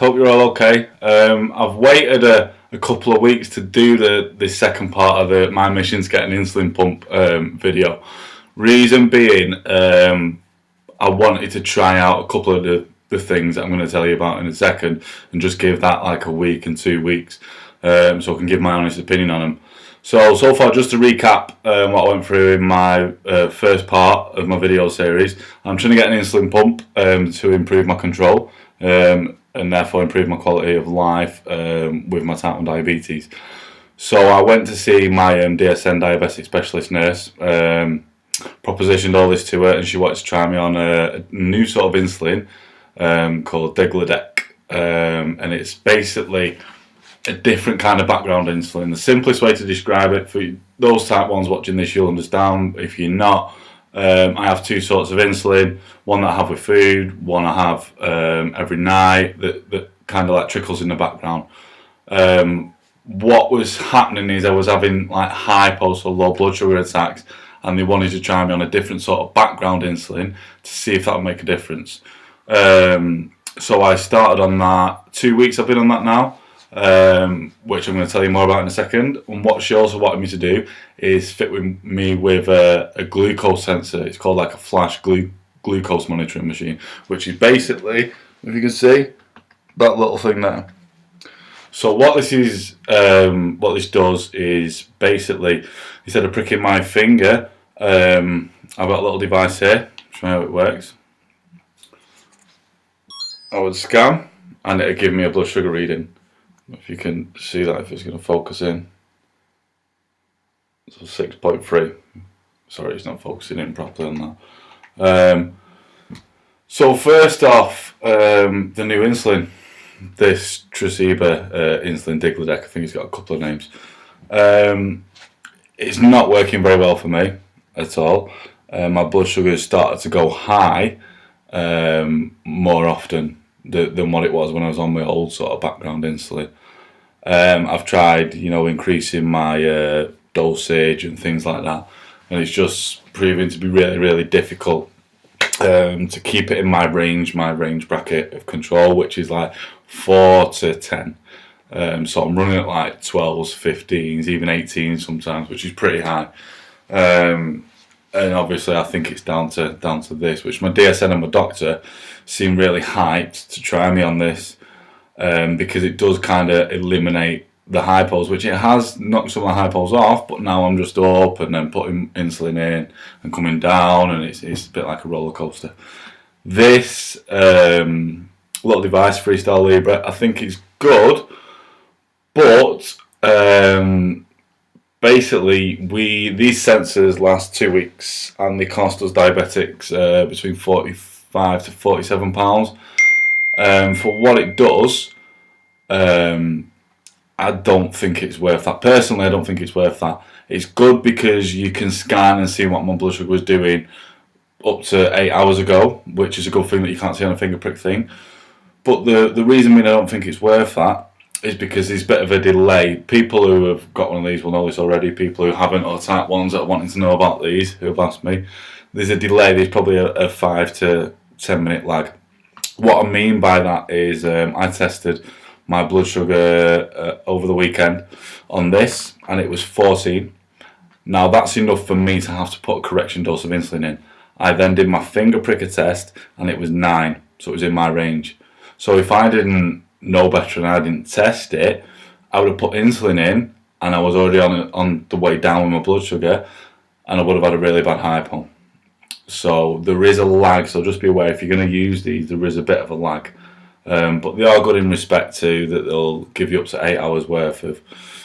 Hope you're all okay. I've waited a couple of weeks to do the second part of my mission to get an insulin pump video. Reason being, I wanted to try out a couple of the things that I'm going to tell you about in a second, and just give that like a week and 2 weeks, so I can give my honest opinion on them. So far, just to recap what I went through in my first part of my video series, I'm trying to get an insulin pump to improve my control and therefore improve my quality of life with my type 1 diabetes. So I went to see my DSN diabetic specialist nurse, propositioned all this to her, and she wanted to try me on a new sort of insulin called degludec, and it's basically a different kind of background insulin. The simplest way to describe it, for those type 1s watching this, you'll understand. If you're not, I have two sorts of insulin, one that I have with food, one I have every night that kind of like trickles in the background. What was happening is I was having like hypo, so low blood sugar attacks, and they wanted to try me on a different sort of background insulin to see if that would make a difference. So I started on that. 2 weeks I've been on that now, which I'm going to tell you more about in a second. And what she also wanted me to do is fit me with a glucose sensor. It's called like a flash glucose monitoring machine, which is basically, if you can see, that little thing there. So what this is, what this does is basically, instead of pricking my finger, I've got a little device here. Show you how it works. I would scan, and it would give me a blood sugar reading. If you can see that, if it's going to focus in. So 6.3. Sorry, it's not focusing in properly on that. So first off, the new insulin, this Tresiba insulin degludec, I think it's got a couple of names. It's not working very well for me at all. My blood sugar has started to go high more often than what it was when I was on my old sort of background insulin. I've tried, increasing my dosage and things like that, and it's just proving to be really difficult to keep it in my range bracket of control, which is like 4 to 10. So I'm running at like 12s, 15s, even 18s sometimes, which is pretty high. And obviously I think it's down to this, which my DSN and my doctor seem really hyped to try me on this, because it does kind of eliminate the hypos, which it has knocked some of the hypos off, but now I'm just up and then putting insulin in and coming down, and it's a bit like a roller coaster. This little device, Freestyle Libre, I think it's good, but basically these sensors last 2 weeks, and they cost us diabetics between £45 to £47. For what it does, I don't think it's worth that. Personally, I don't think it's worth that. It's good because you can scan and see what my blood sugar was doing up to 8 hours ago, which is a good thing that you can't see on a finger prick thing. But the reason I don't think it's worth that is because there's a bit of a delay. People who have got one of these will know this already. People who haven't, or type 1s that are wanting to know about these, who have asked me, there's a delay. There's probably a 5 to 10 minute lag. What I mean by that is I tested my blood sugar over the weekend on this, and it was 14. Now that's enough for me to have to put a correction dose of insulin in. I then did my finger pricker test, and it was 9, so it was in my range. So if I didn't know better and I didn't test it, I would have put insulin in, and I was already on the way down with my blood sugar, and I would have had a really bad hypo. So there is a lag, so just be aware if you're going to use these, there is a bit of a lag. But they are good in respect to that they'll give you up to 8 hours worth of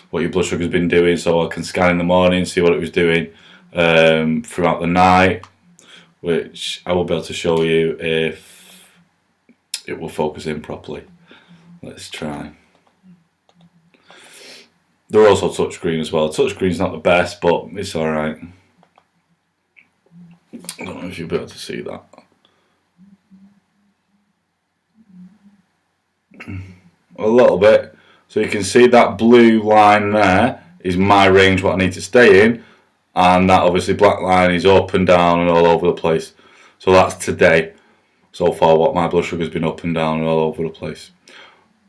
what your blood sugar's been doing, so I can scan in the morning, see what it was doing throughout the night, which I will be able to show you if it will focus in properly. Let's try. They're also touchscreen as well. Touchscreen's not the best, but it's alright. I don't know if you'll be able to see that. A little bit. So you can see that blue line there is my range, what I need to stay in, and that obviously black line is up and down and all over the place. So that's today. So far what my blood sugar's been up and down and all over the place.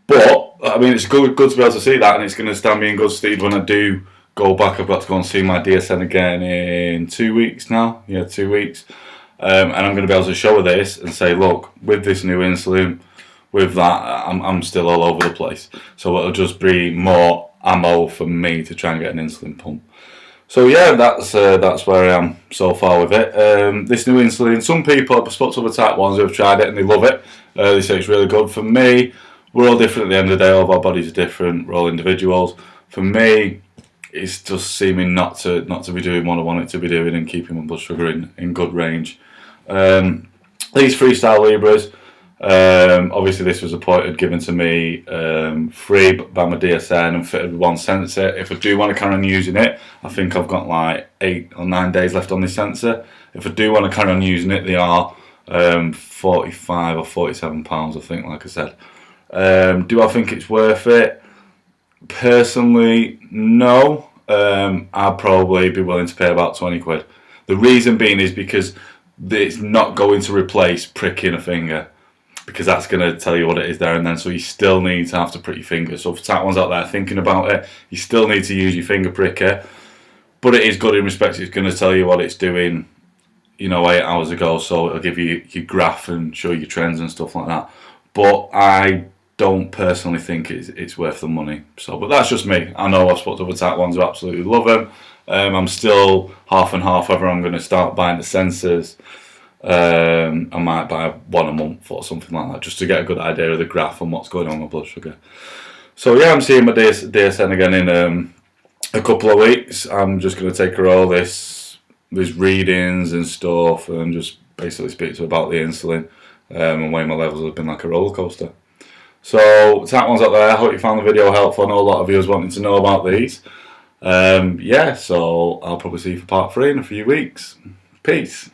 But I mean, it's good to be able to see that, and it's going to stand me in good stead when I do go back. I've got to go and see my DSN again in 2 weeks now. Yeah, 2 weeks. And I'm going to be able to show her this and say, look, with this new insulin, with that, I'm still all over the place. So it'll just be more ammo for me to try and get an insulin pump. So yeah, that's where I am so far with it. This new insulin, some people, I've spoken to other type 1s who have tried it and they love it. They say it's really good. For me, we're all different at the end of the day. All of our bodies are different. We're all individuals. For me, it's just seeming not to be doing what I want it to be doing and keeping my blood sugar in good range. These freestyle libres, obviously this was given to me free by my DSN and fitted with one sensor. If I do want to carry on using it, I think I've got like 8 or 9 days left on this sensor. If I do want to carry on using it, they are 45 or 47 pounds, I think, like I said. Do I think it's worth it? Personally, no. I'd probably be willing to pay about 20 quid. The reason being is because it's not going to replace pricking a finger, because that's going to tell you what it is there and then, so you still need to have to prick your finger. So for type 1s out there thinking about it, you still need to use your finger pricker, but it is good in respect it's going to tell you what it's doing, 8 hours ago, so it'll give you your graph and show you trends and stuff like that. But I don't personally think it's worth the money. So, but that's just me. I know I've spoken to other type 1s who absolutely love them. I'm still half and half whether I'm going to start buying the sensors. I might buy one a month or something like that, just to get a good idea of the graph and what's going on with blood sugar. So yeah, I'm seeing my DSN again in a couple of weeks. I'm just going to take her all these readings and stuff and just basically speak to her about the insulin and weigh my levels. Have been like a roller coaster. So type 1s out there, I hope you found the video helpful. I know a lot of you are wanting to know about these. Yeah, so I'll probably see you for part 3 in a few weeks. Peace.